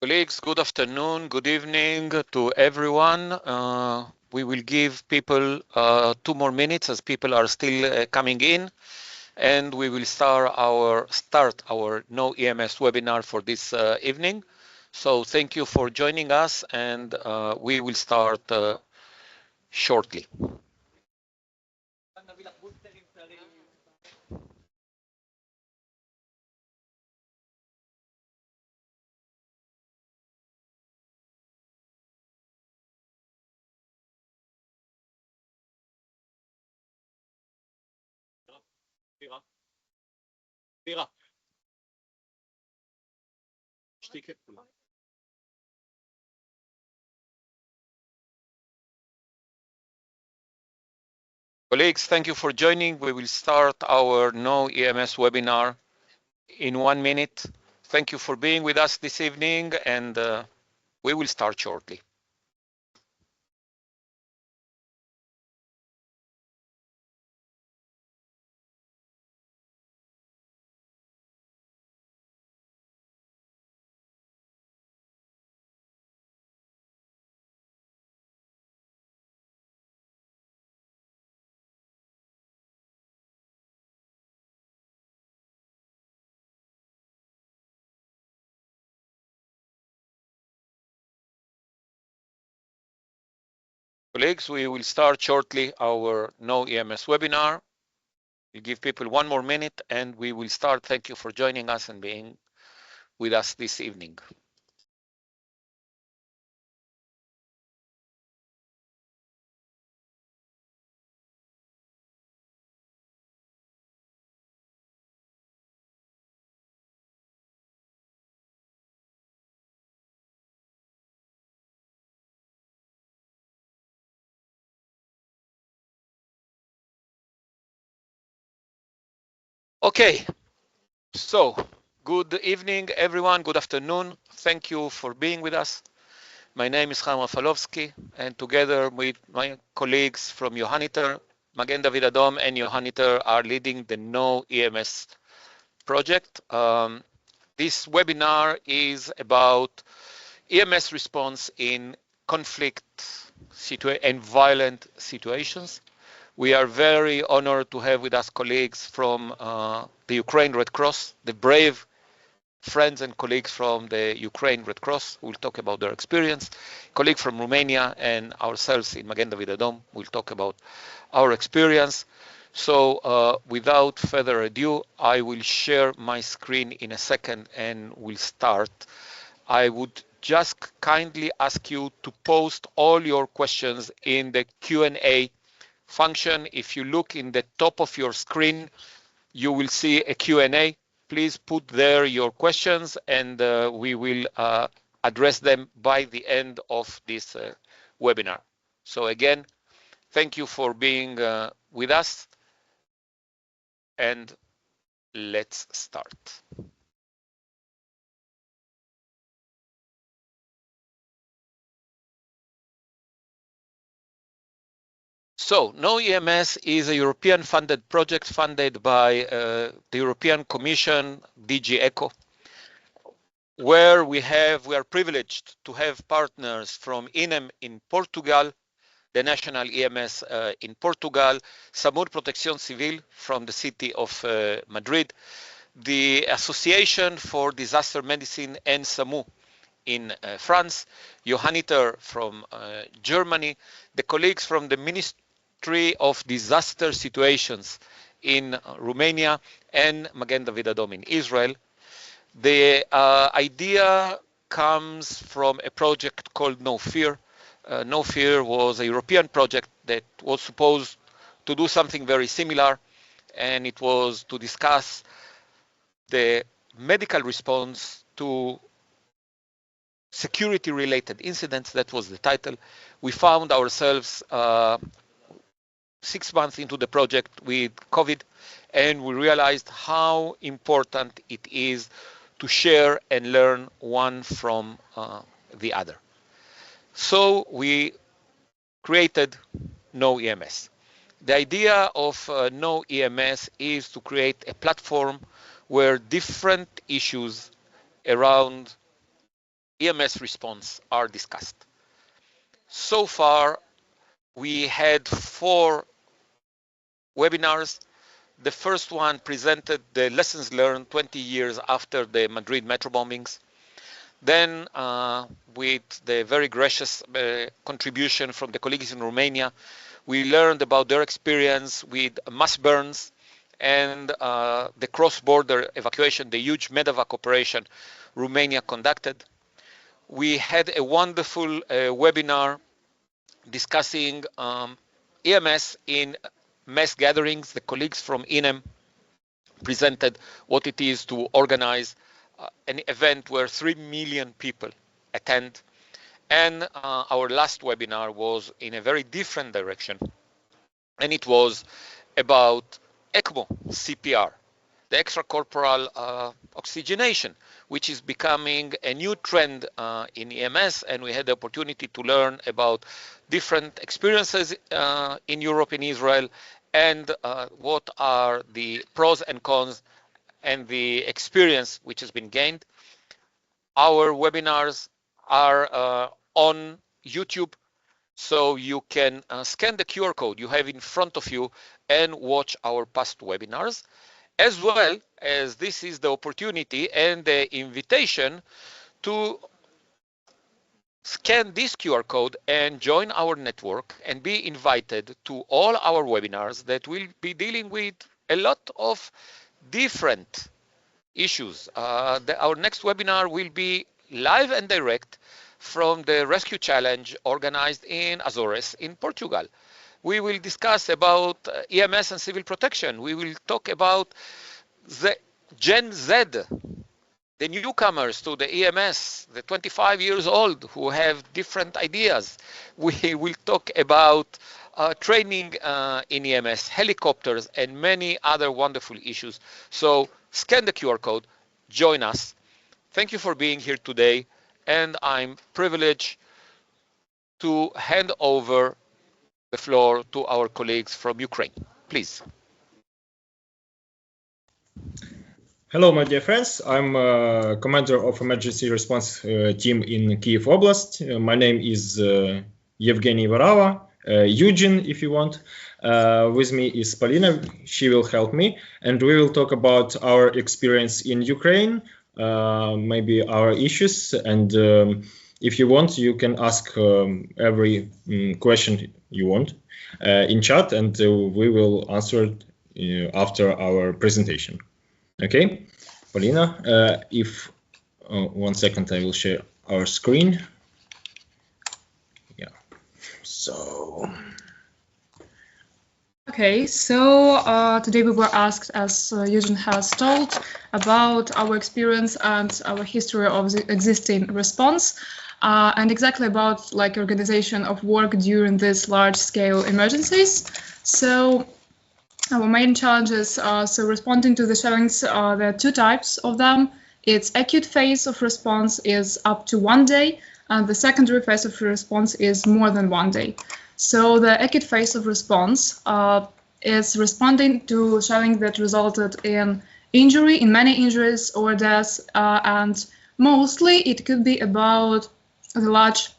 Colleagues, good afternoon, good evening to everyone. We will give people 2 more minutes as people are still coming in, and we will start our KnowEMS webinar for this evening. So thank you for joining us, and we will start shortly. Colleagues, thank you for joining. We will start our KnowEMS webinar in 1 minute. Thank you for being with us this evening, and we will start shortly. Colleagues, we will start shortly our KnowEMS webinar. We'll give people 1 more minute and we will start. Thank you for joining us and being with us this evening. Okay, so good evening, everyone. Good afternoon. Thank you for being with us. My name is Chaim Rafalowski, and together with my colleagues from Johanniter, Magen Adom and Johanniter are leading the KnowEMS project. This webinar is about EMS response in conflict and violent situations. We are very honored to have with us colleagues from the Ukrainian Red Cross, the brave friends and colleagues from the Ukrainian Red Cross. We'll talk about their experience. Colleague from Romania and ourselves in Magen Adom will talk about our experience. So without further ado, I will share my screen in a second and we'll start. I would just kindly ask you to post all your questions in the Q&A function. If you look in the top of your screen, you will see a Q&A. Please put there your questions and we will address them by the end of this webinar. So again, thank you for being with us and let's start. So KnowEMS is a European funded project funded by the European Commission, DG ECHO, where we are privileged to have partners from INEM in Portugal, the national EMS in Portugal, SAMUR Protección Civil from the city of Madrid, the Association for Disaster Medicine and SAMU in France, Johanniter from Germany, the colleagues from the Ministry of Disaster Situations in Romania, and Magen David Adom in Israel. The idea comes from a project called No Fear. No Fear was a European project that was supposed to do something very similar, and it was to discuss the medical response to security-related incidents. That was the title. We found ourselves 6 months into the project with COVID, and we realized how important it is to share and learn one from the other. So we created KnowEMS. The idea of KnowEMS is to create a platform where different issues around EMS response are discussed. So far, we had 4 webinars. The first one presented the lessons learned 20 years after the Madrid metro bombings. Then, with the very gracious contribution from the colleagues in Romania, we learned about their experience with mass burns and the cross-border evacuation, the huge medevac operation Romania conducted. We had a wonderful webinar discussing EMS in mass gatherings. The colleagues from ENEM presented what it is to organize an event where 3 million people attend. And our last webinar was in a very different direction. And it was about ECMO CPR, the extracorporeal oxygenation, which is becoming a new trend in EMS. And we had the opportunity to learn about different experiences in Europe, in Israel, and what are the pros and cons and the experience which has been gained. Our webinars are on YouTube, so you can scan the QR code you have in front of you and watch our past webinars, as well as this is the opportunity and the invitation to scan this QR code and join our network and be invited to all our webinars that will be dealing with a lot of different issues. Our next webinar will be live and direct from the rescue challenge organized in Azores in Portugal. We will discuss about EMS and civil protection. We will talk about the Gen Z, the newcomers to the EMS, the 25 years old who have different ideas. We will talk about training in EMS, helicopters, and many other wonderful issues. So scan the QR code, join us. Thank you for being here today, and I'm privileged to hand over the floor to our colleagues from Ukraine. Please. Hello, my dear friends. I'm commander of emergency response team in Kyiv Oblast. My name is Yevgeny Varava, Eugene, if you want. With me is Polina. She will help me, and we will talk about our experience in Ukraine, maybe our issues, and if you want, you can ask every question you want in chat, and we will answer it after our presentation. Okay, Polina, if 1 second, I will share our screen. Yeah, so. Okay, so today we were asked, as Eugene has told, about our experience and our history of the existing response, and exactly about like organization of work during these large-scale emergencies. So our main challenges, so responding to the shellings, there are 2 types of them. Its acute phase of response is up to 1 day, and the secondary phase of response is more than 1 day. So the acute phase of response is responding to shelling that resulted in injury, in many injuries or deaths, and mostly it could be about a large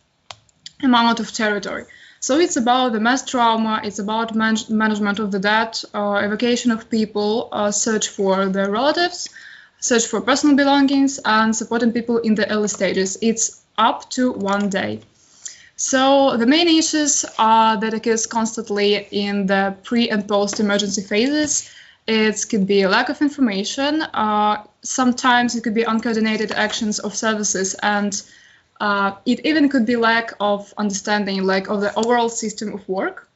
amount of territory. So it's about the mass trauma, it's about management of the dead, evacuation of people, search for their relatives, search for personal belongings, and supporting people in the early stages. It's up to 1 day. So the main issues that occurs constantly in the pre and post emergency phases, it could be a lack of information. Sometimes it could be uncoordinated actions of services, and it even could be lack of understanding, like of the overall system of work.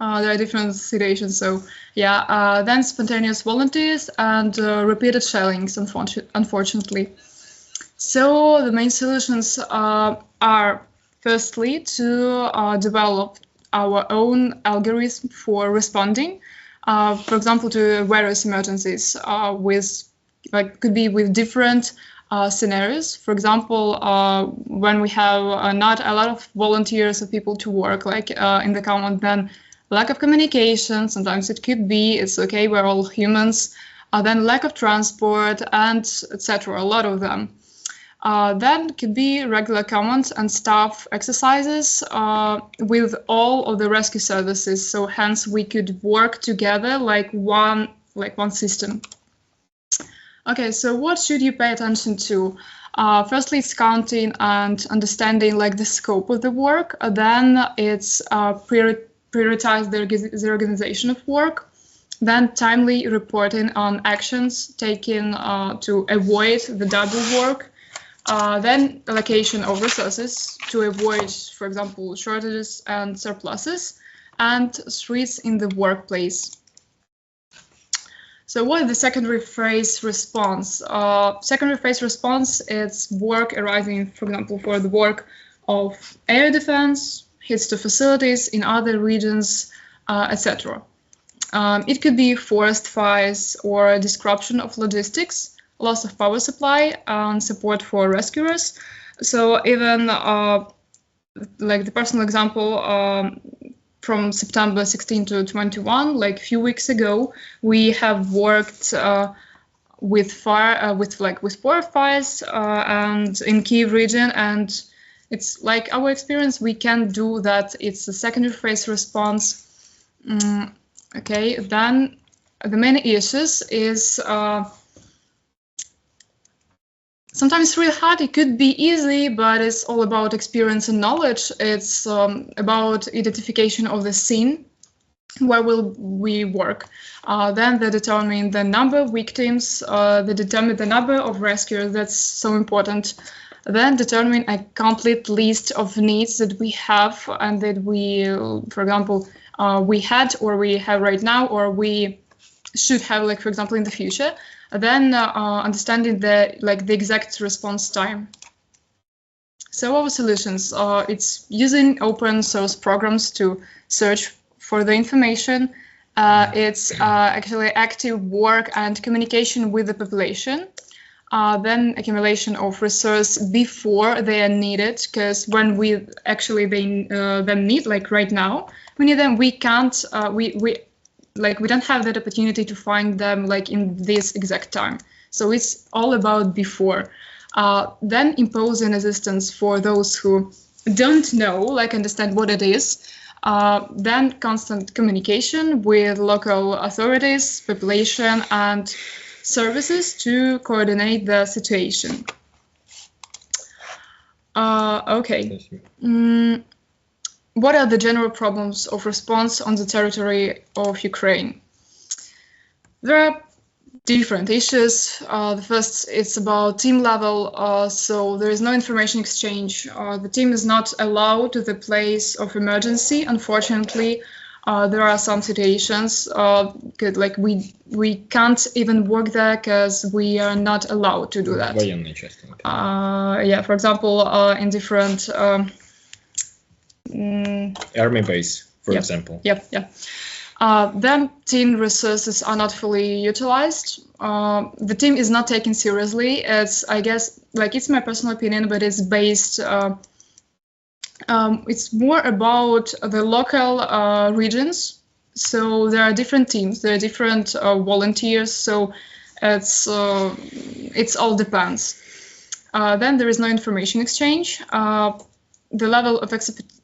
There are different situations. So yeah, then spontaneous volunteers and repeated shellings, unfortunately. So the main solutions are firstly to develop our own algorithm for responding, for example, to various emergencies could be with different scenarios. For example, when we have not a lot of volunteers or people to work, like in the command, then lack of communication, sometimes it could be, it's okay, we're all humans, then lack of transport, and etc., a lot of them. Then could be regular commands and staff exercises with all of the rescue services. So hence we could work together like one system. Okay, so what should you pay attention to? Firstly, it's counting and understanding like the scope of the work. Then it's prioritize the organization of work. Then timely reporting on actions taken to avoid the double work. Then allocation of resources to avoid, for example, shortages and surpluses, and threats in the workplace. So what is the secondary phase response? Secondary phase response is work arising, for example, for the work of air defense, hits to facilities in other regions, etc. It could be forest fires or disruption of logistics, loss of power supply, and support for rescuers. So even like the personal example, from September 16 to 21, like a few weeks ago, we have worked with forest fires and in Kyiv region, and it's like our experience. We can do that. It's a secondary phase response. Okay, then the main issues is sometimes it's really hard. It could be easy, but it's all about experience and knowledge. It's about identification of the scene where will we work. Then they determine the number of victims, they determine the number of rescuers. That's so important. Then determine a complete list of needs that we have and that we, for example, we had or we have right now or we should have, like, for example, in the future. Then understanding the exact response time. So our solutions, it's using open source programs to search for the information. It's actually active work and communication with the population. Then accumulation of resource before they are needed, because when we actually them need, like right now, we need them. We can't. We don't have that opportunity to find them like in this exact time. So it's all about before. Then imposing assistance for those who don't know, like understand what it is. Then constant communication with local authorities, population, and services to coordinate the situation. Okay. What are the general problems of response on the territory of Ukraine? There are different issues. The first, it's about team level. So there is no information exchange. The team is not allowed to the place of emergency. Unfortunately, there are some situations like we can't even work there because we are not allowed to do that. Yeah, for example, in different army base, for example. Yep. Then team resources are not fully utilized. The team is not taken seriously. It's, I guess, like, it's my personal opinion, but it's based. It's more about the local regions. So there are different teams, there are different volunteers. So it's all depends. Then there is no information exchange. The level of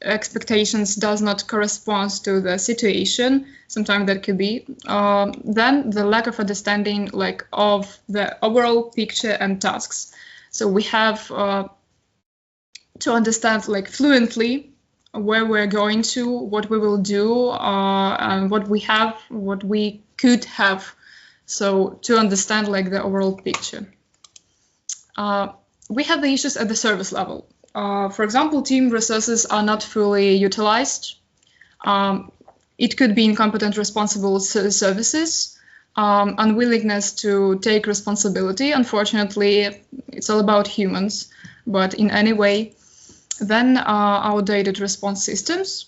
expectations does not correspond to the situation. Sometimes that could be. Then the lack of understanding, like, of the overall picture and tasks. So we have to understand, like, fluently where we're going to, what we will do, and what we have, what we could have. So to understand, like, the overall picture. We have the issues at the service level. For example, team resources are not fully utilized. It could be incompetent responsible services, unwillingness to take responsibility. Unfortunately, it's all about humans, but in any way. Then outdated response systems,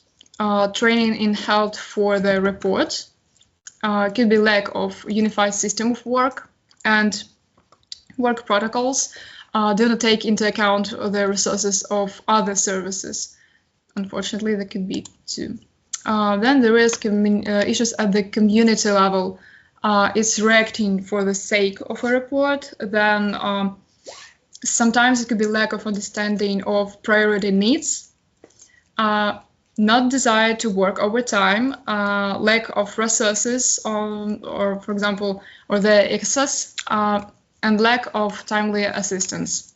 training in health for the report, could be lack of unified system of work, and work protocols do not take into account the resources of other services. Unfortunately, there could be too. Then there is issues at the community level. It's reacting for the sake of a report. Then Sometimes it could be lack of understanding of priority needs, not desire to work overtime, lack of resources, or for example, or the excess, and lack of timely assistance.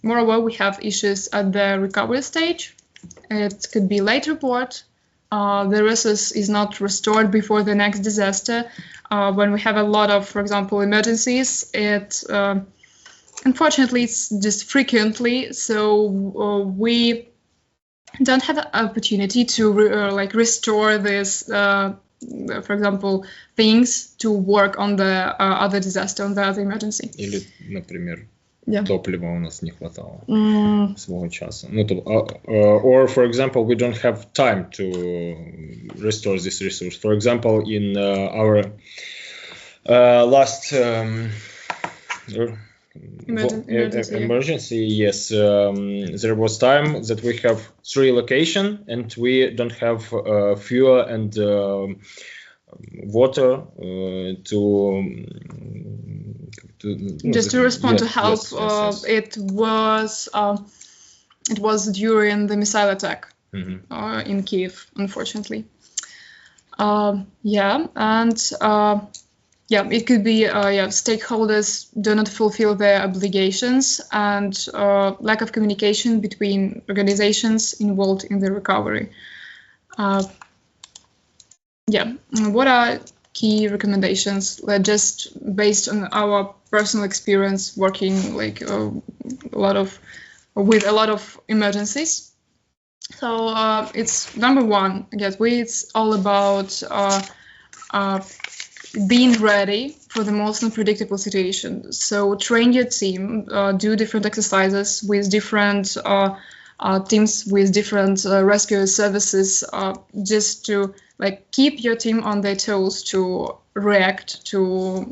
Moreover, we have issues at the recovery stage. It could be late report, the resource is not restored before the next disaster. When we have a lot of, for example, emergencies, unfortunately, it's just frequently, so we don't have the opportunity to restore this, for example, things to work on the other disaster, on the other emergency. Или, например, Yeah. топлива у нас не хватало свого часу. Or, for example, we don't have time to restore this resource. For example, in our last emergency, yes, there was time that we have 3 locations and we don't have fuel and water to respond to help. Yes. It was during the missile attack in Kyiv, unfortunately. It could be stakeholders do not fulfill their obligations, and lack of communication between organizations involved in the recovery. What are key recommendations? Just based on our personal experience working with a lot of emergencies. So it's number one. I guess it's all about being ready for the most unpredictable situation. So train your team, do different exercises with different teams, with different rescue services, just to keep your team on their toes to react, to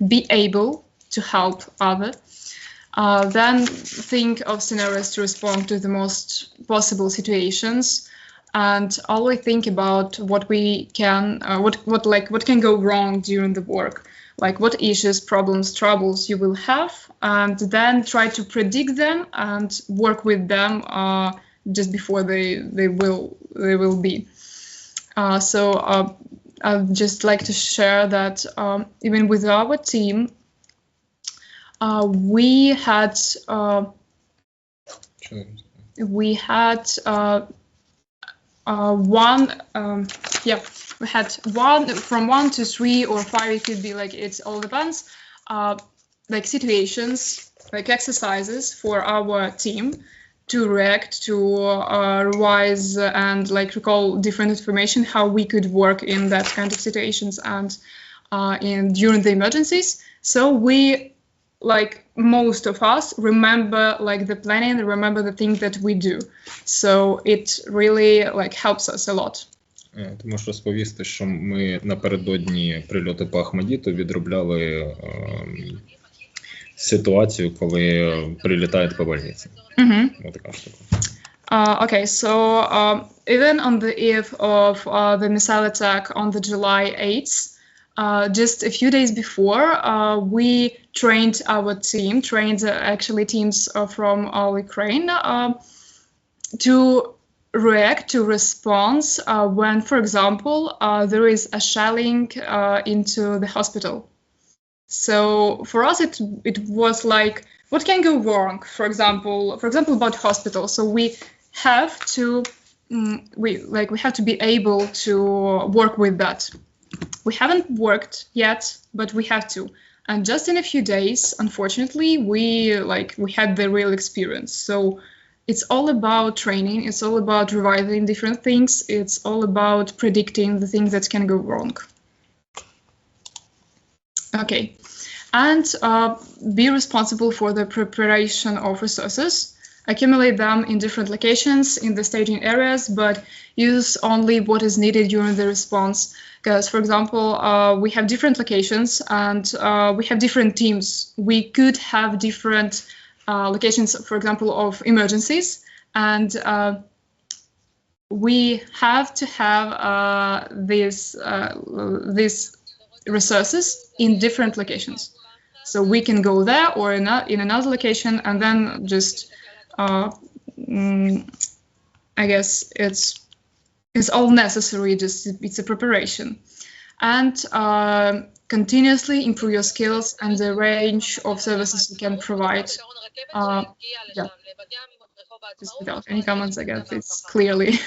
be able to help others. Then think of scenarios to respond to the most possible situations, and always think about what we can, what can go wrong during the work, what issues, problems, troubles you will have, and then try to predict them and work with them just before they will be. So I'd just like to share that even with our team, we had one from 1 to 3 or 5. It could be it all depends. Situations, exercises for our team to react, to revise and recall different information, how we could work in that kind of situations and during the emergencies. So we, most of us, remember the planning, remember the things that we do. So it really helps us a lot. Ти можеш розповісти, що ми напередодні прильоту по Ахмадіту відробляли ситуацію, коли прилітають по больниці. Ось така штука. Okay, so even on the eve of the missile attack on the July 8th, just a few days before, we trained our team, actually teams from Ukraine, to react, to respond when, for example, there is a shelling into the hospital. So for us, it was what can go wrong? For example, about hospital. So we have to be able to work with that. We haven't worked yet, but we have to. And just in a few days, unfortunately, we had the real experience. So it's all about training. It's all about revising different things. It's all about predicting the things that can go wrong. Okay, and be responsible for the preparation of resources. Accumulate them in different locations in the staging areas, but use only what is needed during the response. Because, for example, we have different locations and we have different teams. We could have different locations, for example, of emergencies, and we have to have these resources in different locations. So we can go there or in another location, and then just I guess it's all necessary. Just it's a preparation, and continuously improve your skills and the range of services you can provide. Yeah. Just without any comments, I guess it's clearly.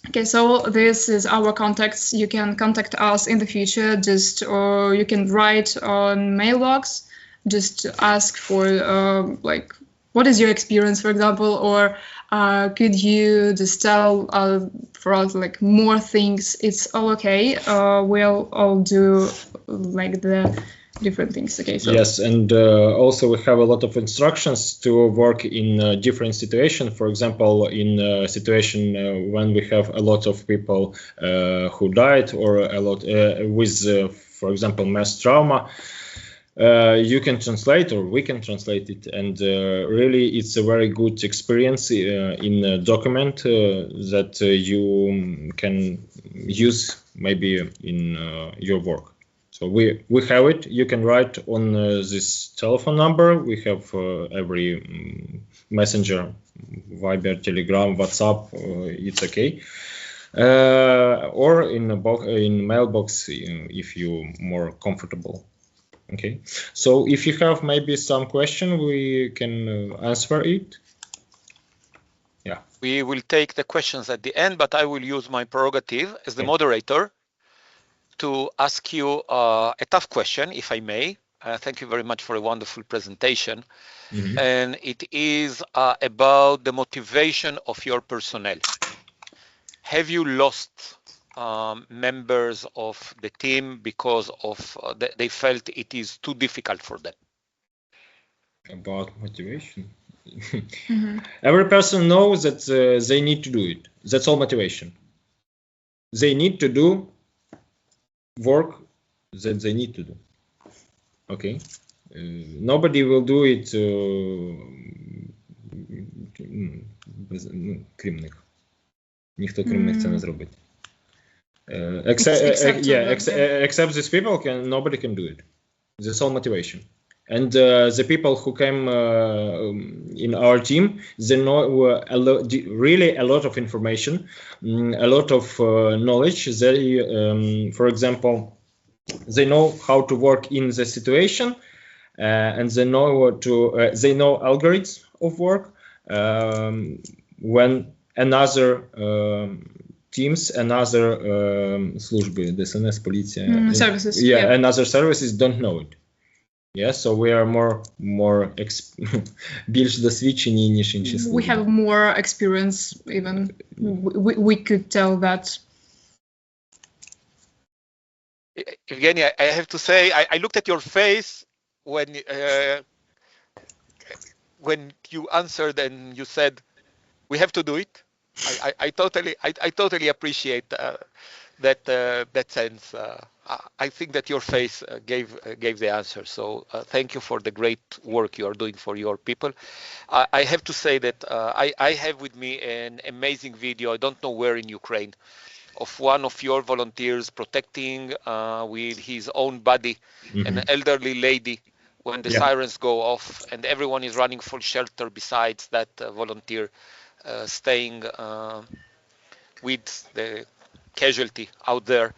Okay, so this is our contacts. You can contact us in the future, or you can write on mailbox, just ask for like, what is your experience, for example, or could you just tell for us like more things? It's all okay. We'll all do like the different things. Okay, so yes, and also we have a lot of instructions to work in different situations. For example, in a situation when we have a lot of people who died, or a lot with, for example, mass trauma, you can translate, or we can translate it, and really it's a very good experience in a document that you can use maybe in your work. So we have it. You can write on this telephone number. We have every messenger, Viber, Telegram, WhatsApp. It's okay. Or in mailbox if you're more comfortable. Okay. So if you have maybe some question, we can answer it. Yeah. We will take the questions at the end, but I will use my prerogative as the moderator to ask you a tough question, if I may. Thank you very much for a wonderful presentation. And it is about the motivation of your personnel. Have you lost members of the team because of they felt it is too difficult for them? About motivation. Every person knows that they need to do it. That's all motivation. They need to do work that they need to do. Okay, nobody will do it крім них. Ніхто крім них це не зробить. Except these people, nobody can do it. That's all motivation. And the people who came in our team, they know really a lot of information, a lot of knowledge. They, for example, they know how to work in the situation, and they know they know algorithms of work. When another teams, another служби, DSNS, policia, services, another services don't know it. Yeah, so we are more більш досвідчені, ніж інші служби. We have more experience, even we could tell that. Evgeny, I have to say, I looked at your face when you answered and you said, "We have to do it." I totally appreciate that sense. I think that your face gave the answer. So thank you for the great work you are doing for your people. I have to say that I have with me an amazing video. I don't know where in Ukraine, of one of your volunteers protecting with his own body an elderly lady when the sirens go off, and everyone is running for shelter besides that volunteer staying with the casualty out there.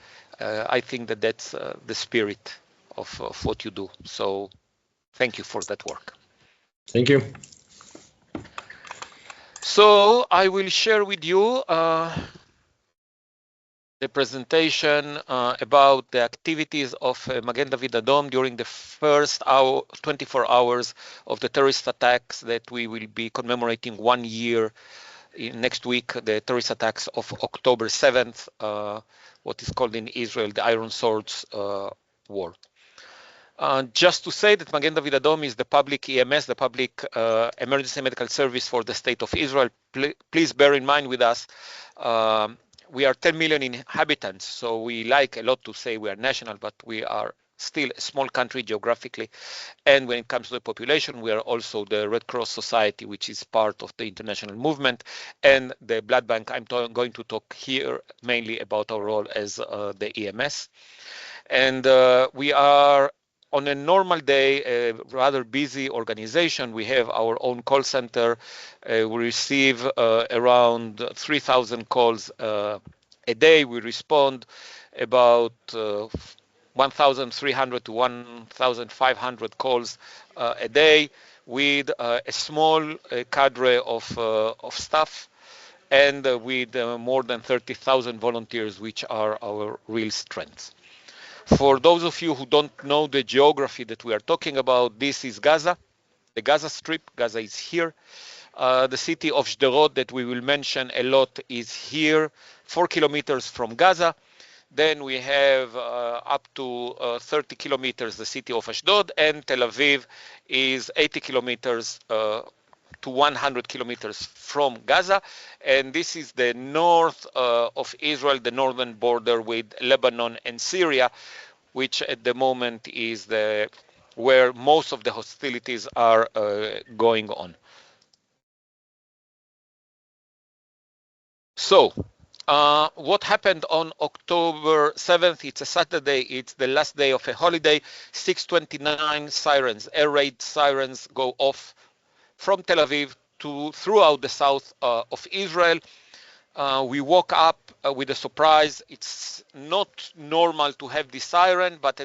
I think that that's the spirit of what you do. So thank you for that work. Thank you. So I will share with you the presentation about the activities of Magen David Adom during the first 24 hours of the terrorist attacks that we will be commemorating 1 year next week, the terrorist attacks of October 7th, what is called in Israel the Iron Swords War. Just to say that Magen David Adom is the public EMS, the public emergency medical service for the state of Israel. Please bear in mind with us, we are 10 million inhabitants, so we like a lot to say we are national, but we are still a small country geographically. And when it comes to the population, we are also the Red Cross Society, which is part of the international movement, and the blood bank. I'm going to talk here mainly about our role as the EMS. And we are on a normal day, a rather busy organization. We have our own call center. We receive around 3,000 calls a day. We respond about 1,300 to 1,500 calls a day with a small cadre of staff and with more than 30,000 volunteers, which are our real strengths. For those of you who don't know the geography that we are talking about, this is Gaza, the Gaza Strip. Gaza is here. The city of Sderot that we will mention a lot is here, 4 kilometers from Gaza. Then we have up to 30 kilometers the city of Ashdod, and Tel Aviv is 80 kilometers to 100 kilometers from Gaza. And this is the north of Israel, the northern border with Lebanon and Syria, which at the moment is where most of the hostilities are going on. So, what happened on October 7th? It's a Saturday. It's the last day of a holiday. 6:29 sirens, air raid sirens go off from Tel Aviv to throughout the south of Israel. We woke up with a surprise. It's not normal to have this siren, but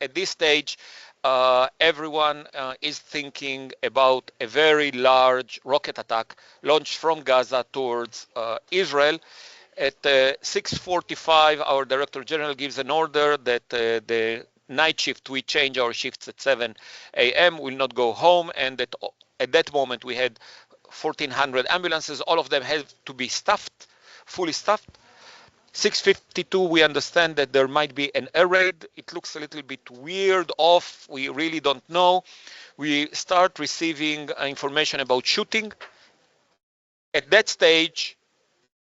at this stage, everyone is thinking about a very large rocket attack launched from Gaza towards Israel. At 6:45, our Director General gives an order that the night shift, we change our shifts at 7 a.m., will not go home, and that at that moment we had 1,400 ambulances. All of them have to be staffed, fully staffed. 6:52, we understand that there might be an air raid. It looks a little bit weird off. We really don't know. We start receiving information about shooting. At that stage,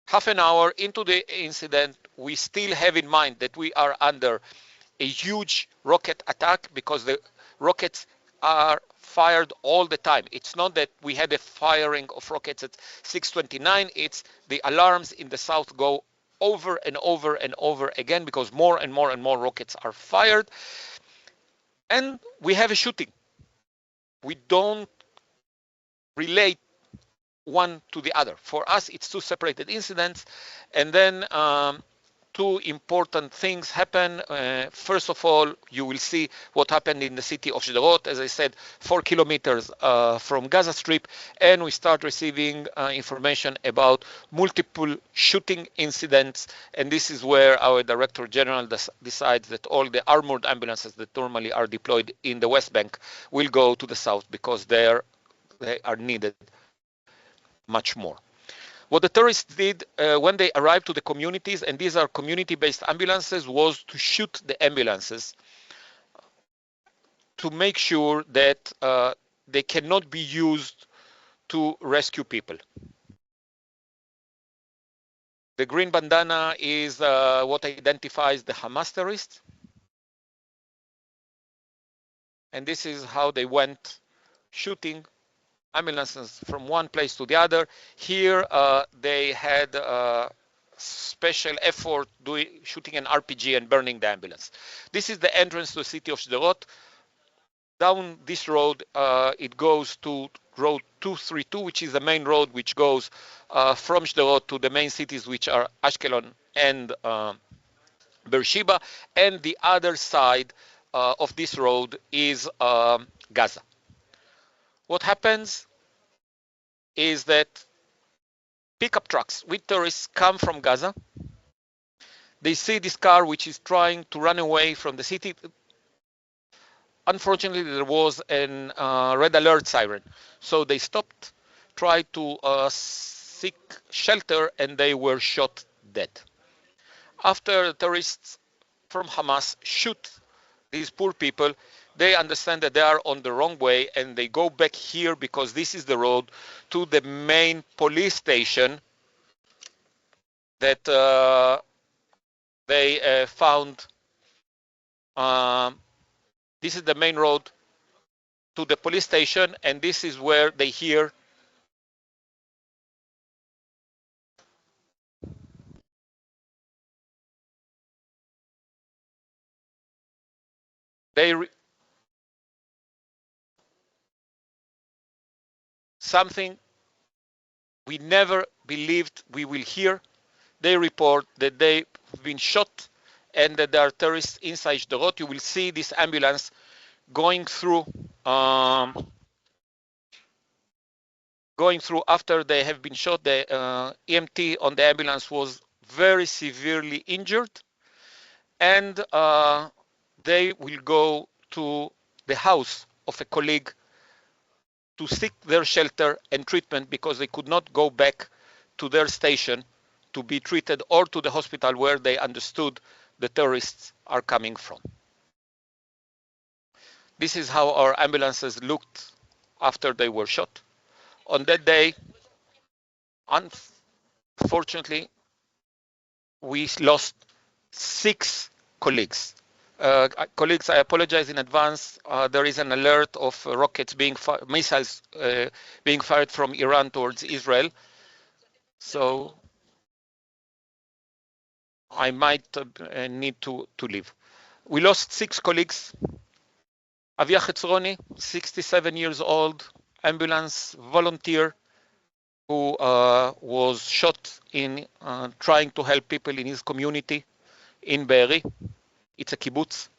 half an hour into the incident, we still have in mind that we are under a huge rocket attack because the rockets are fired all the time. It's not that we had a firing of rockets at 6:29. It's the alarms in the south go over and over and over again because more and more and more rockets are fired. And we have a shooting. We don't relate one to the other. For us, it's two separated incidents. And then two important things happen. First of all, you will see what happened in the city of Sderot, as I said, 4 kilometers from Gaza Strip, and we start receiving information about multiple shooting incidents, and this is where our Director General decides that all the armored ambulances that normally are deployed in the West Bank will go to the south because they are needed much more. What the terrorists did when they arrived to the communities, and these are community-based ambulances, was to shoot the ambulances to make sure that they cannot be used to rescue people. The green bandana is what identifies the Hamas terrorists. And this is how they went shooting ambulances from one place to the other. Here they had special effort shooting an RPG and burning the ambulance. This is the entrance to the city of Sderot. Down this road, it goes to road 232, which is the main road which goes from Sderot to the main cities, which are Ashkelon and Beersheba. And the other side of this road is Gaza. What happens is that pickup trucks with tourists come from Gaza. They see this car which is trying to run away from the city. Unfortunately, there was an red alert siren, so they stopped, tried to seek shelter, and they were shot dead. After the terrorists from Hamas shoot these poor people, they understand that they are on the wrong way, and they go back here because this is the road to the main police station that they found. This is the main road to the police station, and this is where they hear Something we never believed we will hear. They report that they've been shot and that there are terrorists inside Sderot. You will see this ambulance going through after they have been shot. The EMT on the ambulance was very severely injured, and they will go to the house of a colleague to seek their shelter and treatment because they could not go back to their station to be treated or to the hospital where they understood the terrorists are coming from. This is how our ambulances looked after they were shot. On that day, unfortunately, we lost 6 colleagues. Colleagues, I apologize in advance. There is an alert of rockets missiles being fired from Iran towards Israel. So I might need to leave. We lost 6 colleagues. Avia Chetzroni, 67 years old, ambulance volunteer who was shot in trying to help people in his community in Be'eri. It's a kibbutz.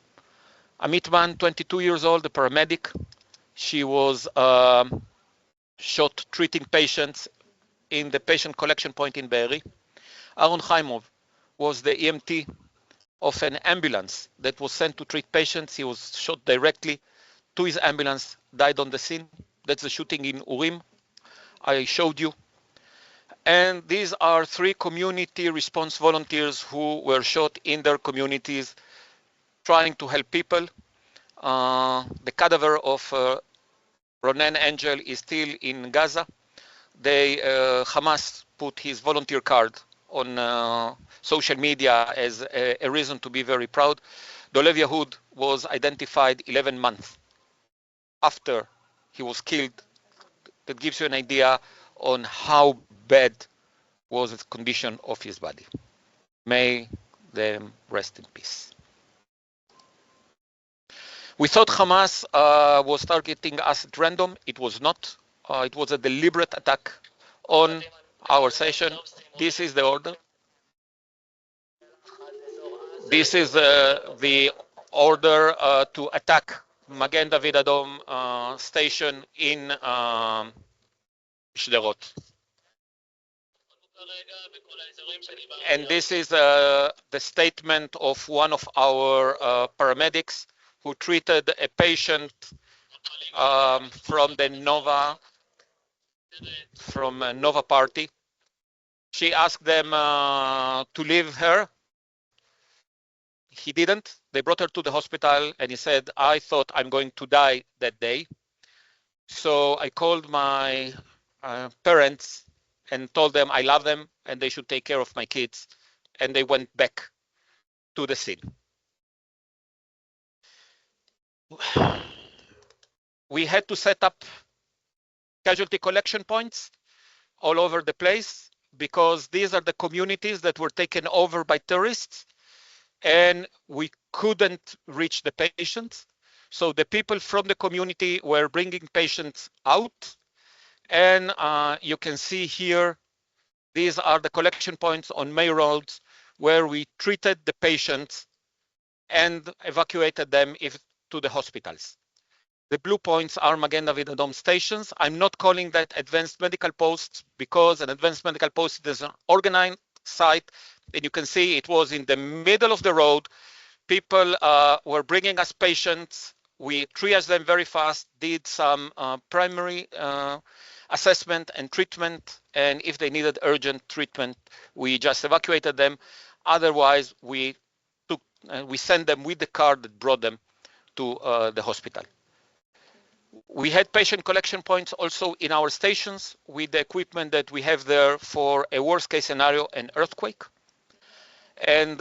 Amit Man, 22 years old, a paramedic. She was shot treating patients in the patient collection point in Be'eri. Aaron Chaimov was the EMT of an ambulance that was sent to treat patients. He was shot directly to his ambulance, died on the scene. That's the shooting in Urim I showed you. And these are 3 community response volunteers who were shot in their communities trying to help people. The cadaver of Ronen Angel is still in Gaza. Hamas put his volunteer card on social media as a reason to be very proud. Dolev Yehud was identified 11 months after he was killed. That gives you an idea on how bad was the condition of his body. May them rest in peace. We thought Hamas was targeting us at random. It was not. It was a deliberate attack on our station. This is the order. This is the order to attack Magen David Adom station in Sderot. And this is the statement of one of our paramedics who treated a patient from the Nova party. She asked them to leave her. He didn't. They brought her to the hospital and he said, I thought I'm going to die that day. So I called my parents and told them I love them and they should take care of my kids. And they went back to the scene. We had to set up casualty collection points all over the place because these are the communities that were taken over by terrorists and we couldn't reach the patients. So the people from the community were bringing patients out. And you can see here, these are the collection points on main roads where we treated the patients and evacuated them to the hospitals. The blue points are Magen David Adom stations. I'm not calling that advanced medical posts because an advanced medical post is an organized site. And you can see it was in the middle of the road. People were bringing us patients. We triaged them very fast, did some primary assessment and treatment. And if they needed urgent treatment, we just evacuated them. Otherwise, we sent them with the car that brought them to the hospital. We had patient collection points also in our stations with the equipment that we have there for a worst case scenario, an earthquake. And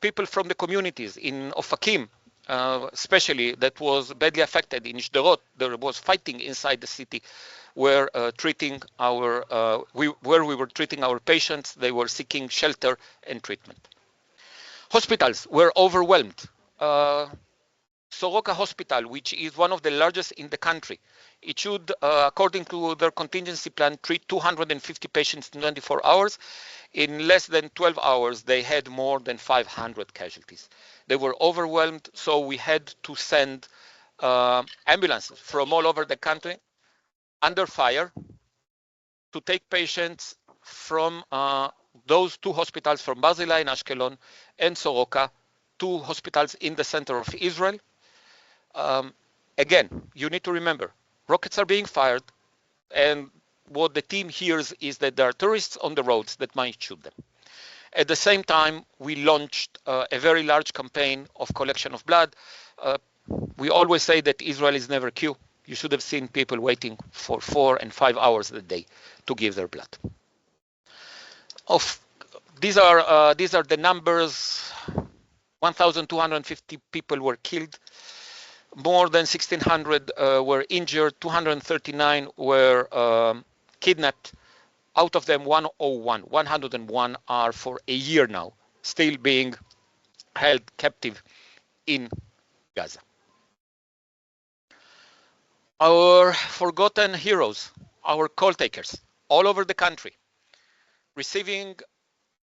people from the communities in Ofakim, especially that was badly affected in Sderot, there was fighting inside the city where we were treating our patients. They were seeking shelter and treatment. Hospitals were overwhelmed. Soroka Hospital, which is one of the largest in the country, it should, according to their contingency plan, treat 250 patients in 24 hours. In less than 12 hours, they had more than 500 casualties. They were overwhelmed, so we had to send ambulances from all over the country under fire to take patients from those two hospitals, from Barzilai in Ashkelon and Soroka, two hospitals in the center of Israel. Again, you need to remember, rockets are being fired, and what the team hears is that there are tourists on the roads that might shoot them. At the same time, we launched a very large campaign of collection of blood. We always say that Israel is never queue. You should have seen people waiting for 4 and 5 hours a day to give their blood. These are the numbers. 1,250 people were killed. More than 1,600 were injured. 239 were kidnapped. Out of them, 101 are for a year now, still being held captive in Gaza. Our forgotten heroes, our call takers, all over the country, receiving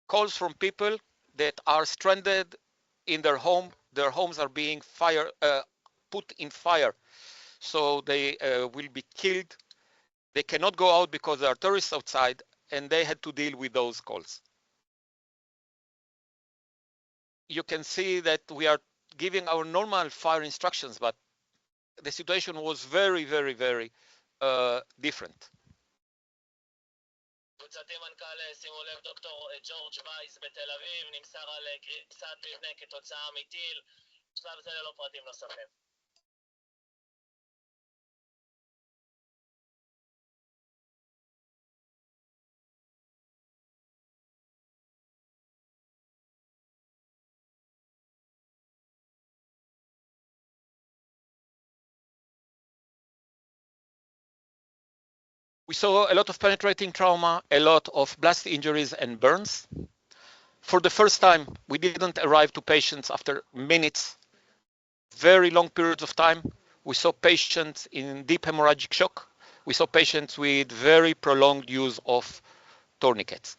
calls from people that are stranded in their home. Their homes are being put in fire, so they will be killed. They cannot go out because there are tourists outside, and they had to deal with those calls. You can see that we are giving our normal fire instructions, but the situation was very, very, very different. קבוצתי מנכ"ל, שימו לב, דוקטור ג'ורג' וייס בתל אביב, נמסר על קריסת מבנה כתוצאה מטיל, בשלב זה ללא פרטים נוספים. We saw a lot of penetrating trauma, a lot of blast injuries and burns. For the first time, we didn't arrive to patients after minutes, very long periods of time. We saw patients in deep hemorrhagic shock. We saw patients with very prolonged use of tourniquets.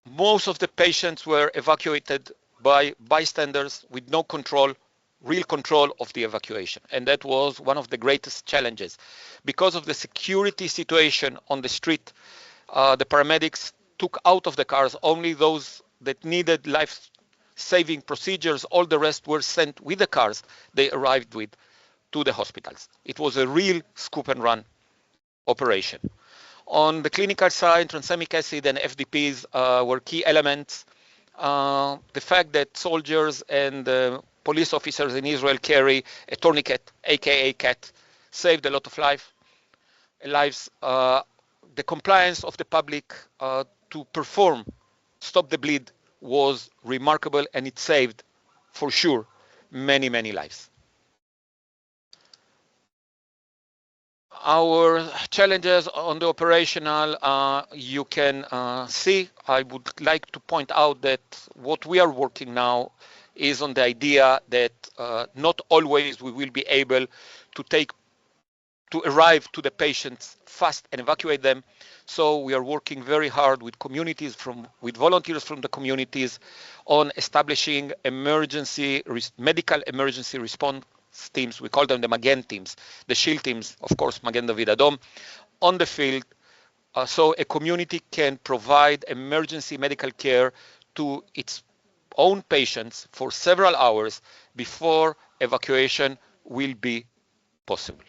Most of the patients were evacuated by bystanders with no control, real control of the evacuation. And that was one of the greatest challenges. Because of the security situation on the street, the paramedics took out of the cars only those that needed life-saving procedures. All the rest were sent with the cars they arrived with to the hospitals. It was a real scoop and run operation. On the clinical side, tranexamic acid and FDPs were key elements. The fact that soldiers and police officers in Israel carry a tourniquet, aka CAT, saved a lot of lives. The compliance of the public to perform Stop the Bleed was remarkable, and it saved, for sure, many, many lives. Our challenges on the operational, you can see. I would like to point out that what we are working now is on the idea that not always we will be able to arrive to the patients fast and evacuate them. So we are working very hard with communities, with volunteers from the communities, on establishing medical emergency response teams. We call them the Magen teams, the shield teams, of course, Magen David Adom, on the field, so a community can provide emergency medical care to its own patients for several hours before evacuation will be possible.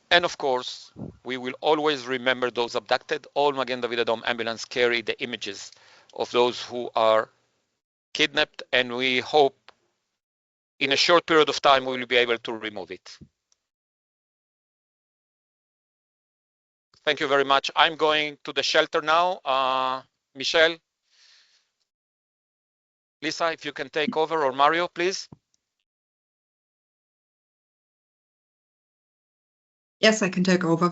And of course, we will always remember those abducted. All Magen David Adom ambulance carry the images of those who are kidnapped, and we hope in a short period of time we will be able to remove it. Thank you very much. I'm going to the shelter now. Michelle, Lisa, if you can take over, or Mario, please. Yes, I can take over.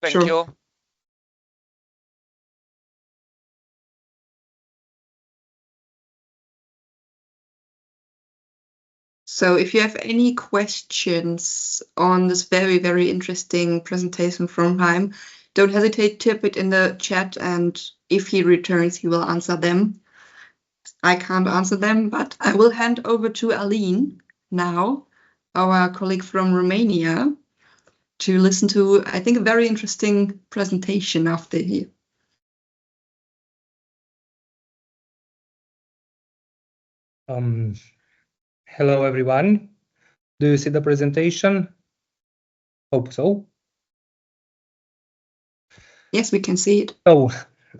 Thank Sure. you. So if you have any questions on this very, very interesting presentation from Chaim, don't hesitate to type it in the chat, and if he returns, he will answer them. I can't answer them, but I will hand over to Alin now, our colleague from Romania, to listen to, I think, a very interesting presentation after here. Hello, everyone. Do you see the presentation? Hope so. Yes, we can see it. So,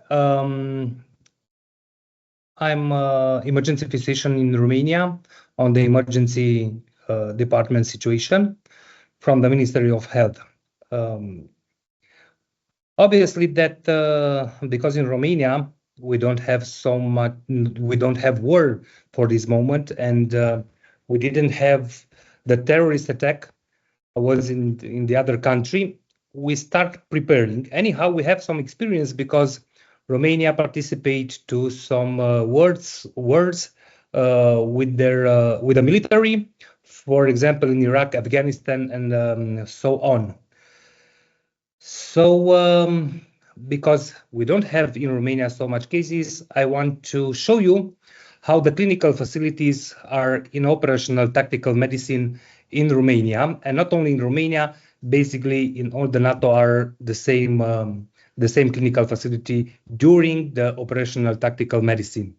I'm an emergency physician in Romania on the emergency department situation from the Ministry of Health. Obviously, that because in Romania we don't have war for this moment, and we didn't have the terrorist attack was in the other country. We start preparing. Anyhow, we have some experience because Romania participate to some wars with the military, for example, in Iraq, Afghanistan, and so on. So, because we don't have in Romania so much cases, I want to show you how the clinical facilities are in operational tactical medicine in Romania, and not only in Romania, basically in all the NATO are the same clinical facility during the operational tactical medicine.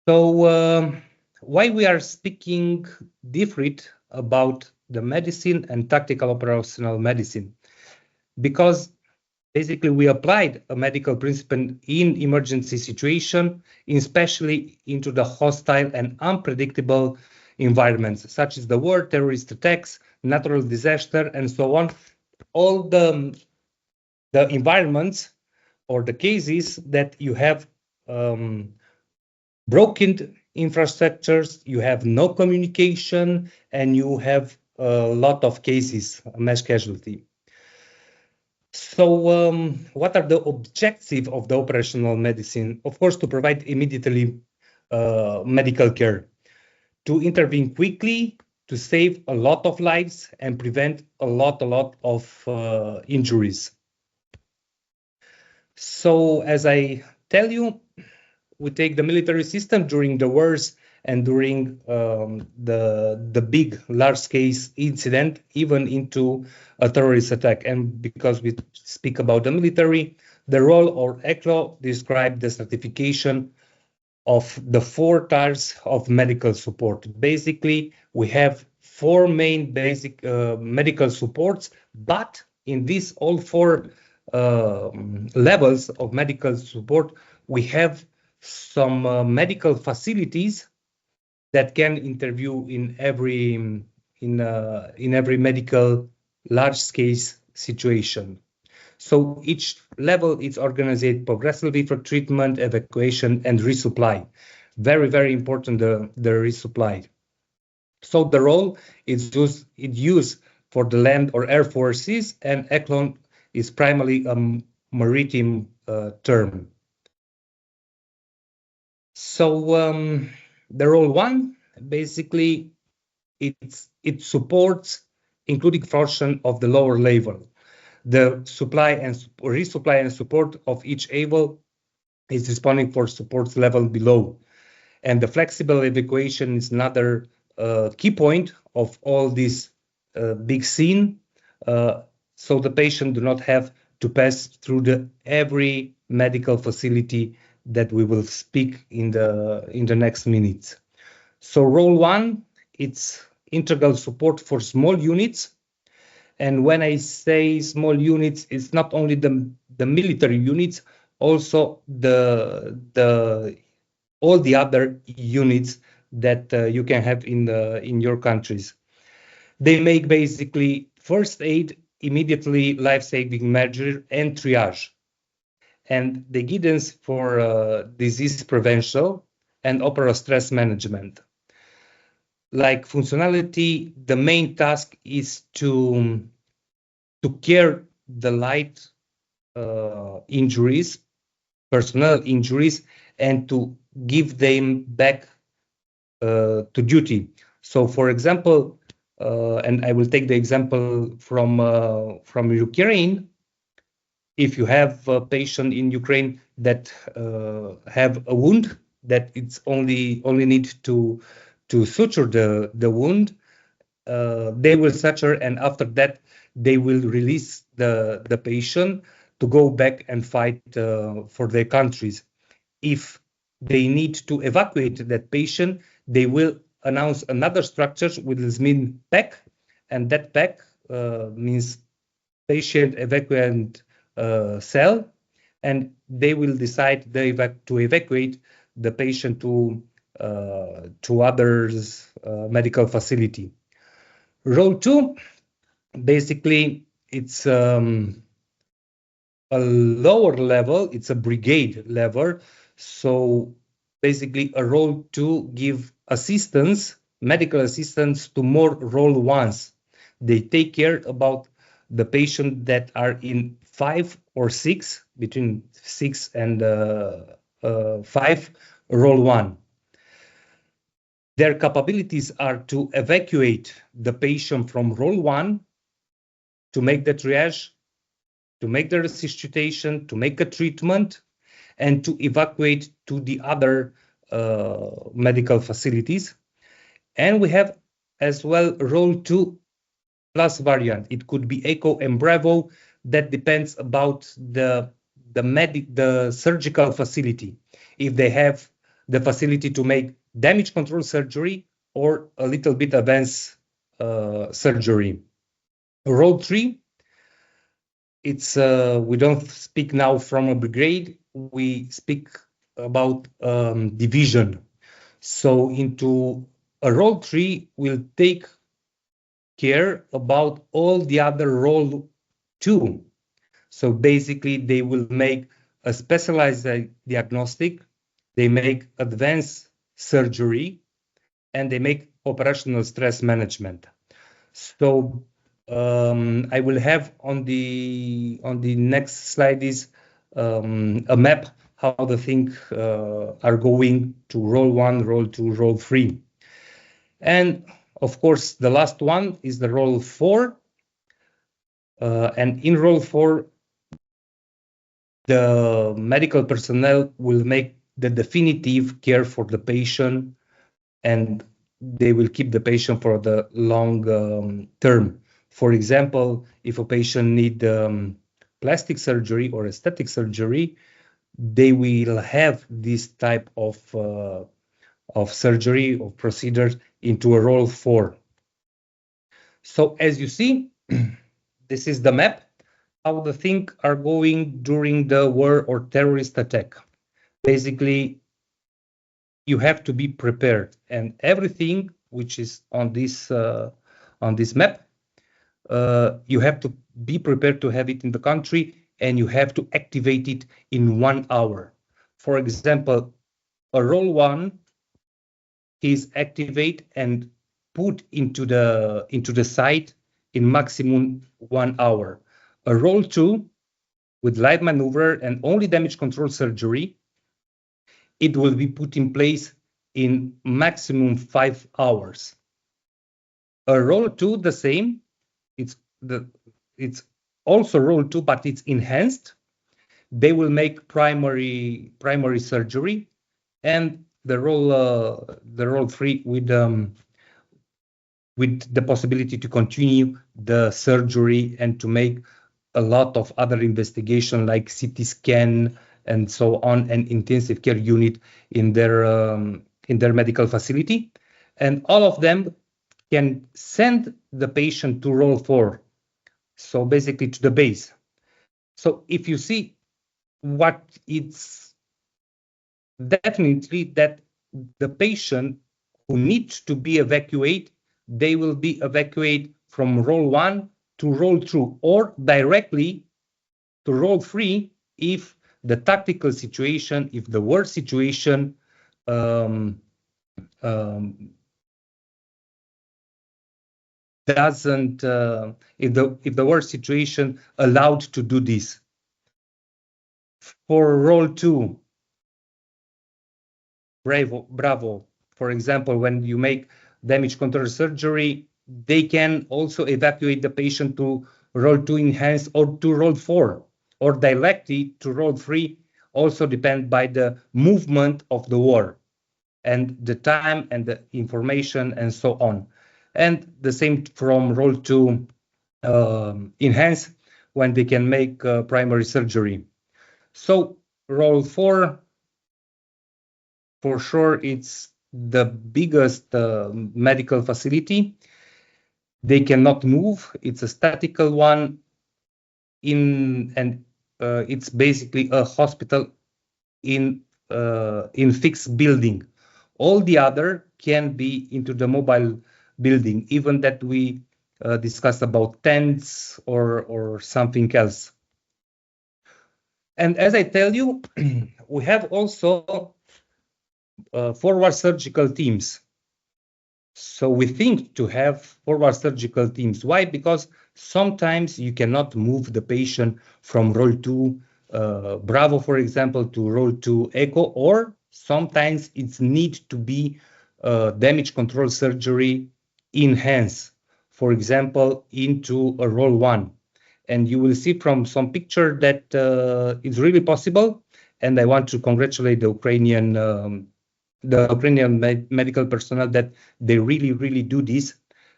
So, why we are speaking different about the medicine and tactical operational medicine? Because basically we applied a medical principle in emergency situation, especially into the hostile and unpredictable environments, such as the war, terrorist attacks, natural disaster, and so on. All the environments or the cases that you have broken infrastructures, you have no communication, and you have a lot of cases, mass casualty. So what are the objectives of the operational medicine? Of course, to provide immediately medical care, to intervene quickly, to save a lot of lives and prevent a lot of injuries. So as I tell you, we take the military system during the wars and during the big large-scale incident, even into a terrorist attack. And because we speak about the military, the role or ECLO describe the certification of the 4 tiers of medical support. Basically, we have 4 main basic medical supports, but in these all 4 levels of medical support, we have some medical facilities that can intervene in every medical large-scale situation. So each level is organized progressively for treatment, evacuation, and resupply. Very, very important, the resupply. So the role is used for the land or air forces, and ECLON is primarily a maritime term. So the role 1, basically, it supports, including function of the lower level. The supply and resupply and support of each level is responding for support level below. And the flexible evacuation is another key point of all this big scene. So the patient do not have to pass through every medical facility that we will speak in the next minutes. So role 1, it's integral support for small units. And when I say small units, it's not only the military units, also all the other units that you can have in your countries. They make basically first aid, immediately life-saving measure, and triage, and the guidance for disease prevention and operational stress management. Like functionality, the main task is to care the light injuries personnel injuries and to give them back to duty. So, for example, and I will take the example from Ukraine. If you have a patient in Ukraine that have a wound that it's only need to suture the wound, they will suture, and after that they will release the patient to go back and fight for their countries. If they need to evacuate that patient, they will announce another structure with this mean PEC, and that PEC means patient evacuant cell, and they will decide to evacuate the patient to others medical facility. Role 2, basically, it's a lower level, it's a brigade level. So basically a role 2 give assistance, medical assistance to more role 1s. They take care about the patient that are in 5 or 6, between 6 and 5, role 1. Their capabilities are to evacuate the patient from role 1, to make the triage, to make the resuscitation, to make a treatment, and to evacuate to the other medical facilities. And we have as well role 2 plus variant. It could be Echo and Bravo. That depends about the surgical facility. If they have the facility to make damage control surgery or a little bit advanced surgery. Role 3, it's we don't speak now from a brigade, we speak about division. So into a role 3 will take care about all the other role 2. So basically they will make a specialized diagnostic, they make advanced surgery, and they make operational stress management. So I will have on the next slide is a map how the things are going to role 1, role 2, role 3. And of course, the last one is the role 4. And in role 4, the medical personnel will make the definitive care for the patient, and they will keep the patient for the long term. For example, if a patient need plastic surgery or aesthetic surgery, they will have this type of surgery or procedures into a role 4. So as you see, this is the map, how the things are going during the war or terrorist attack. Basically, you have to be prepared, and everything which is on this map, you have to be prepared to have it in the country, and you have to activate it in 1 hour. For example, a role 1 is activate and put into the site in maximum 1 hour. A role 2 with light maneuver and only damage control surgery, it will be put in place in maximum 5 hours. A role 2, the same. It's also role 2, but it's enhanced. They will make primary surgery, and the role 3 with the possibility to continue the surgery and to make a lot of other investigation like CT scan and so on, and intensive care unit in their medical facility. And all of them can send the patient to role 4. So basically to the base. So if you see what it's definitely that the patient who needs to be evacuated, they will be evacuated from role 1 to role 2 or directly to role 3 if the tactical situation, if the war situation doesn't, if the war situation allowed to do this. For role 2, Bravo, for example, when you make damage control surgery, they can also evacuate the patient to role 2 enhanced or to role 4, or directly to role 3, also depend by the movement of the war and the time and the information and so on. And the same from role 2 enhanced, when they can make primary surgery. So role 4, for sure, it's the biggest medical facility. They cannot move. It's a statical one, and it's basically a hospital in fixed building. All the other can be into the mobile building, even that we discussed about tents or something else. And as I tell you, we have also forward surgical teams. So we think to have forward surgical teams. Why? Because sometimes you cannot move the patient from role 2 Bravo, for example, to role 2 Echo, or sometimes it's need to be damage control surgery enhanced, for example, into a role 1. And you will see from some picture that it's really possible. And I want to congratulate the Ukrainian medical personnel that they really do this.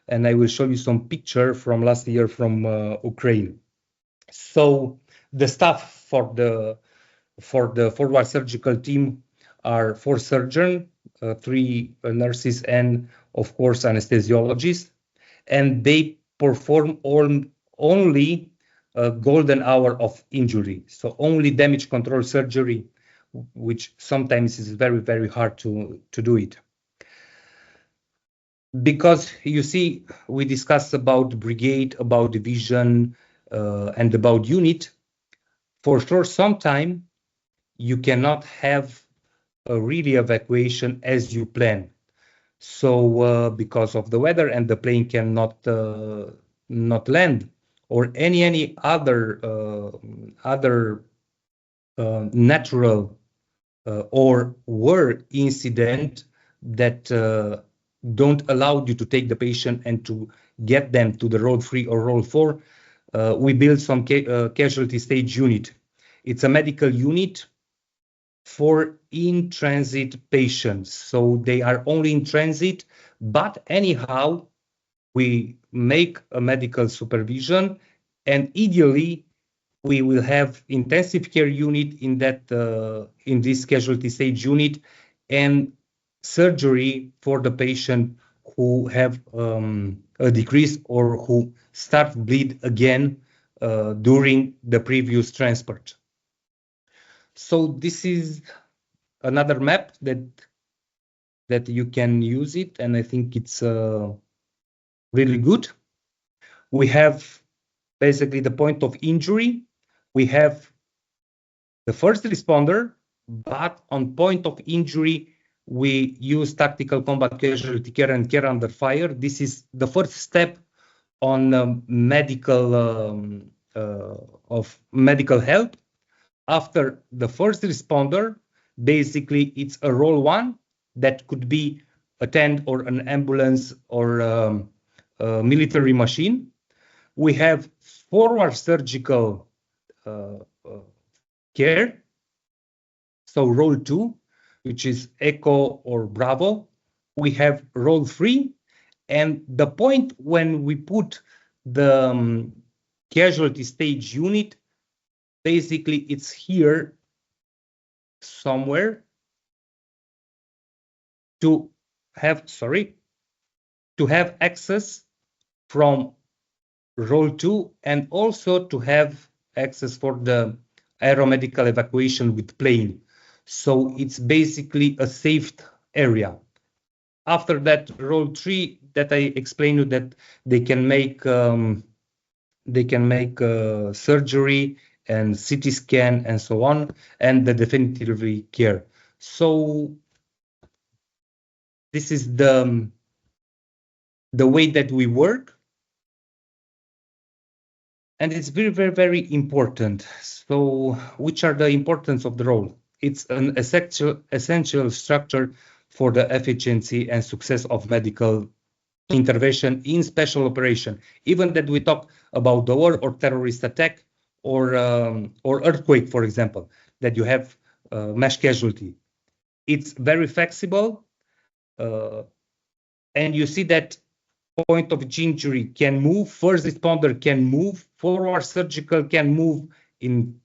And I will show you some picture from last year from Ukraine. So the staff for the forward surgical team are 4 surgeons, 3 nurses, and of course anesthesiologists, and they perform only golden hour of injury, so only damage control surgery, which sometimes is very hard to do it. Because you see, we discussed about brigade, about division, and about unit. For sure, sometimes you cannot have a really evacuation as you plan. So because of the weather and the plane cannot not land, or any other natural or war incident that don't allow you to take the patient and to get them to the role 3 or role 4, we build some casualty stage unit. It's a medical unit for in-transit patients. So they are only in transit, but anyhow, we make a medical supervision, and ideally, we will have intensive care unit in that in this casualty stage unit, and surgery for the patient who have a decrease or who start bleed again during the previous transport. So this is another map that you can use it, and I think it's really good. We have basically the point of injury. We have the first responder, but on point of injury, we use tactical combat casualty care and care under fire. This is the first step on medical help. After the first responder, basically it's a role 1 that could be a tent or an ambulance or a military machine. We have forward surgical care, so role 2, which is Echo or Bravo. We have role 3, and the point when we put the casualty stage unit, basically it's here somewhere to have access from role 2, and also to have access for the aeromedical evacuation with plane. So it's basically a safe area. After that, role 3 that I explained you, that they can make surgery and CT scan and so on, and the definitive care. So this is the way that we work. And it's very, very, very important. So which are the importance of the role? It's an essential structure for the efficiency and success of medical intervention in special operation. Even that we talk about the war or terrorist attack or earthquake, for example, that you have mass casualty. It's very flexible, and you see that point of injury can move, first responder can move, forward surgical can move in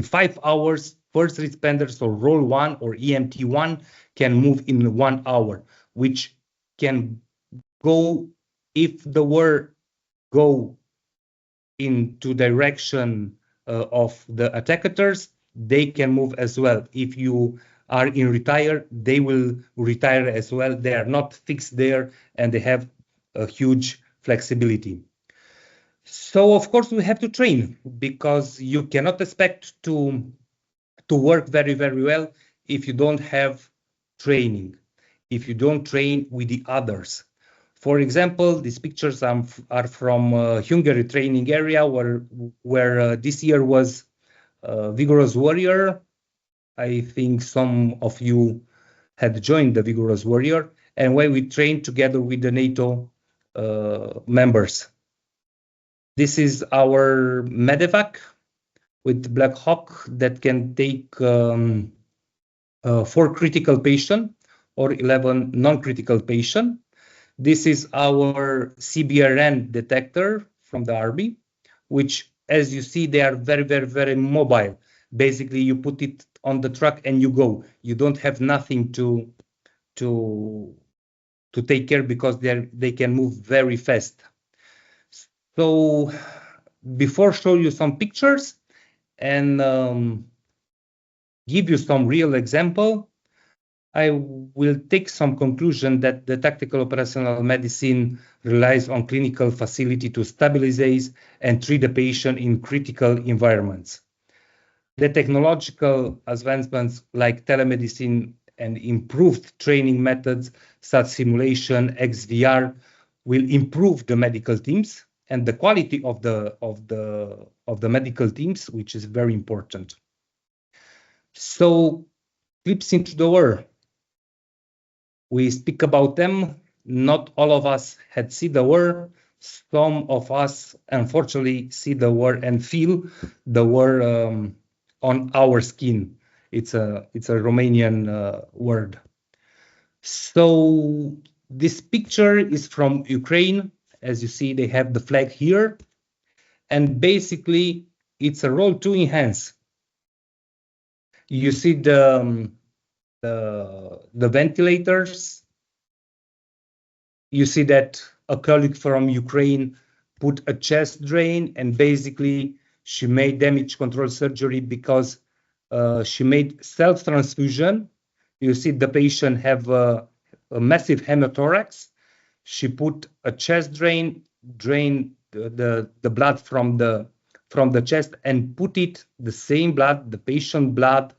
5 hours, first responders or role 1 or EMT 1 can move in 1 hour, which can go, if the war go into direction of the attackers, they can move as well. If you are in retire, they will retire as well. They are not fixed there, and they have a huge flexibility. So of course we have to train, because you cannot expect to work very, very well if you don't have training, if you don't train with the others. For example, these pictures are from Hungary training area where this year was Vigorous Warrior. I think some of you had joined the Vigorous Warrior, and where we trained together with the NATO members. This is our medevac with Black Hawk that can take 4 critical patients or 11 non-critical patients. This is our CBRN detector from the Army, which, as you see, they are very, very, very mobile. Basically, you put it on the truck and you go. You don't have nothing to take care, because they can move very fast. So before show you some pictures and give you some real example, I will take some conclusion that the tactical operational medicine relies on clinical facility to stabilize and treat the patient in critical environments. The technological advancements like telemedicine and improved training methods such simulation, XVR, will improve the medical teams and the quality of the medical teams, which is very important. So, clips into the war. We speak about them. Not all of us had seen the war. Some of us, unfortunately, see the war and feel the war on our skin. It's a Romanian word. So this picture is from Ukraine. As you see, they have the flag here, and basically it's a role to enhance. You see the ventilators. You see that a colleague from Ukraine put a chest drain, and basically she made damage control surgery because she made self-transfusion. You see the patient have a massive hemothorax. She put a chest drain the blood from the chest, and put it, the same blood, the patient blood,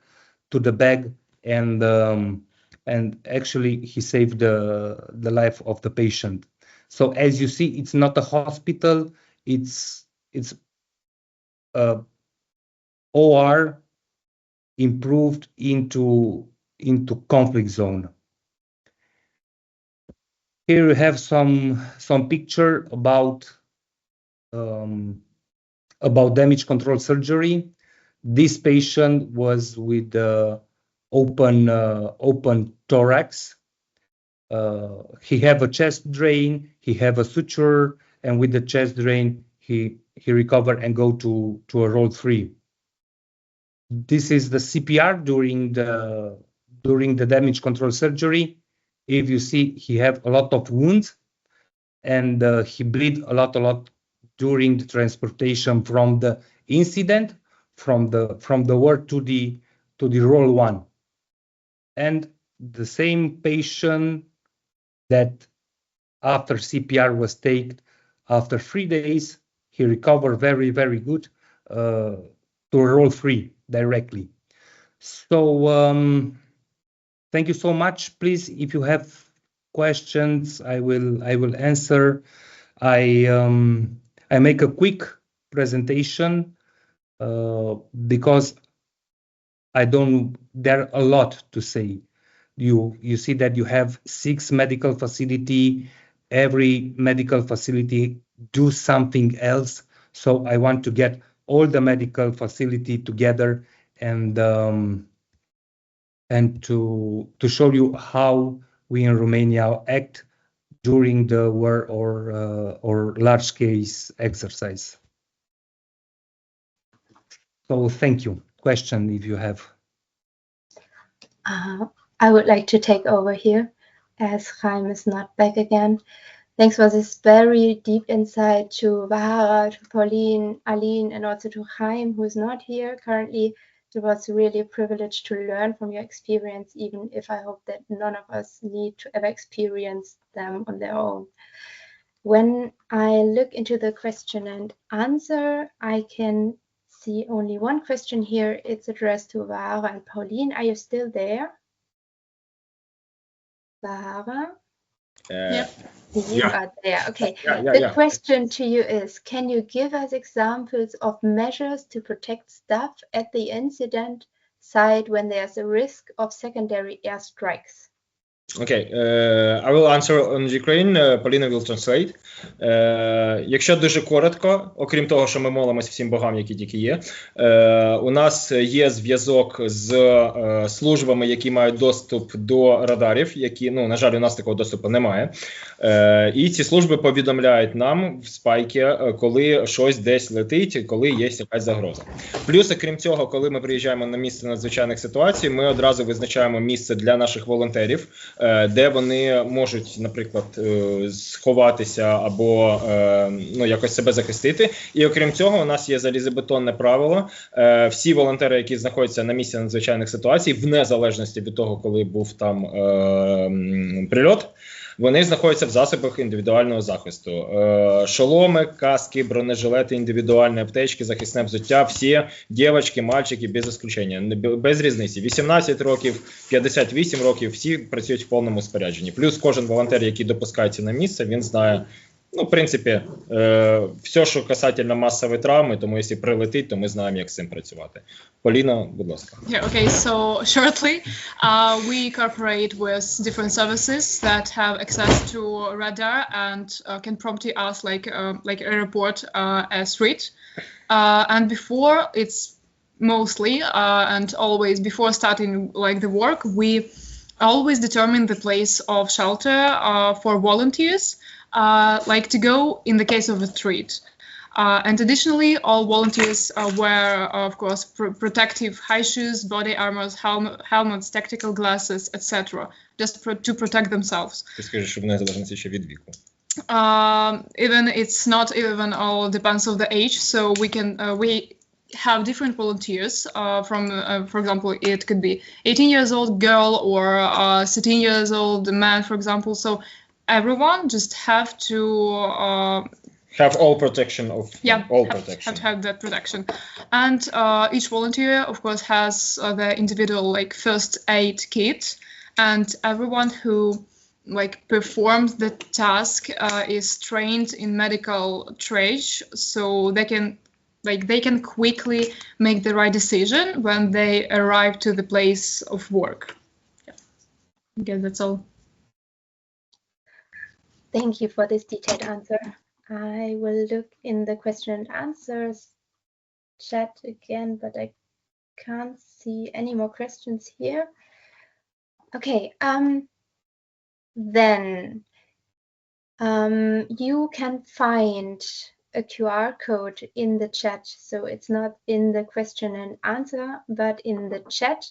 to the bag, and actually he saved the life of the patient. So as you see, it's not a hospital, it's OR improved into conflict zone. Here we have some picture about damage control surgery. This patient was with open thorax. He have a chest drain, he have a suture, and with the chest drain he recovered and go to a role 3. This is the CPR during the damage control surgery. If you see, he have a lot of wounds, and he bleed a lot during the transportation from the incident, from the ward to the role 1. And the same patient that after CPR was taken, after 3 days, he recovered very, very good to role 3 directly. So thank you so much. Please, if you have questions, I will answer. I make a quick presentation because there are a lot to say. You see that you have 6 medical facility, every medical facility do something else. So I want to get all the medical facility together and to show you how we in Romania act during the war or large case exercise. So thank you. Question if you have. I would like to take over here as Chaim is not back again. Thanks for this very deep insight to Varava, to Pauline, Aline, and also to Chaim, who is not here currently. It was really a privilege to learn from your experience, even if I hope that none of us need to ever experience them on their own. When I look into the question and answer, I can see only one question here. It's addressed to Varava and Pauline. Are you still there? Varava? Yep. You are there. Okay. Yeah. The question to you is, can you give us examples of measures to protect staff at the incident site when there's a risk of secondary airstrikes? Okay, I will answer on Ukraine, Поліна will translate. Якщо дуже коротко, окрім того, що ми молимось всім богам, які тільки є, у нас є зв'язок з службами, які мають доступ до радарів, які, на жаль, у нас такого доступу немає. І ці служби повідомляють нам в спайки, коли щось десь летить, коли є якась загроза. Плюс, окрім цього, коли ми приїжджаємо на місце надзвичайних ситуацій, ми одразу визначаємо місце для наших волонтерів, де вони можуть, наприклад, сховатися або якось себе захистити. І окрім цього, у нас є залізобетонне правило. Всі волонтери, які знаходяться на місці надзвичайних ситуацій, в незалежності від того, коли був там прильот, вони знаходяться в засобах індивідуального захисту. Шоломи, каски, бронежилети, індивідуальні аптечки, захисне взуття, всі дівчатки, мальчики, без ісключення, без різниці. 18 років, 58 років, всі працюють в повному спорядженні. Плюс кожен волонтер, який допускається на місце, він знає, в принципі, все, що касательно масової травми, тому якщо прилетить, то ми знаємо, як з цим працювати. Поліна, будь ласка. Yeah, okay, so shortly, we cooperate with different services that have access to radar and can prompt us like a report a threat. And before, it's mostly and always before starting like the work, we always determine the place of shelter for volunteers. Like to go in the case of a threat. And additionally, all volunteers wear, of course, protective high shoes, body armors, helmets, tactical glasses, etc., just to protect themselves. Ти скажеш, що в незалежності ще від віку. Even it's not even all depends on the age. So we have different volunteers from, for example, it could be 18 years old girl or 16 years old man, for example. So everyone just have to have all protection of protection. Have to have that protection, and each volunteer, of course, has their individual like first aid kit, and everyone who like performs the task is trained in medical triage, so they can quickly make the right decision when they arrive to the place of work. Yeah, okay, that's all. Thank you for this detailed answer. I will look in the question and answers chat again, but I can't see any more questions here. Okay, then you can find a QR code in the chat. So it's not in the question and answer, but in the chat.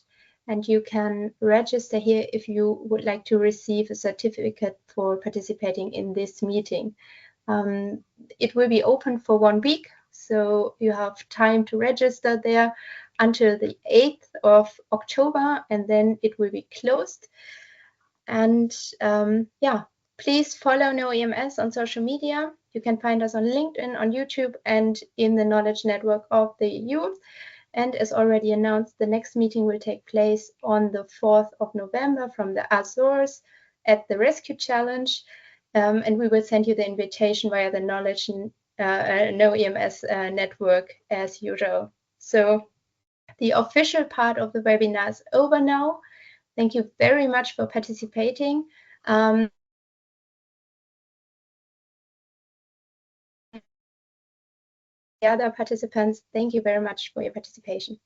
And you can register here if you would like to receive a certificate for participating in this meeting. It will be open for 1 week, so you have time to register there until the 8th of October, and then it will be closed. And please follow KnowEMS on social media. You can find us on LinkedIn, on YouTube, and in the knowledge network of the EU. And as already announced, the next meeting will take place on the 4th of November from the Azores at the Rescue Challenge. And we will send you the invitation via the knowledge KnowEMS network as usual. So the official part of the webinar is over now. Thank you very much for participating. The other participants, thank you very much for your participation.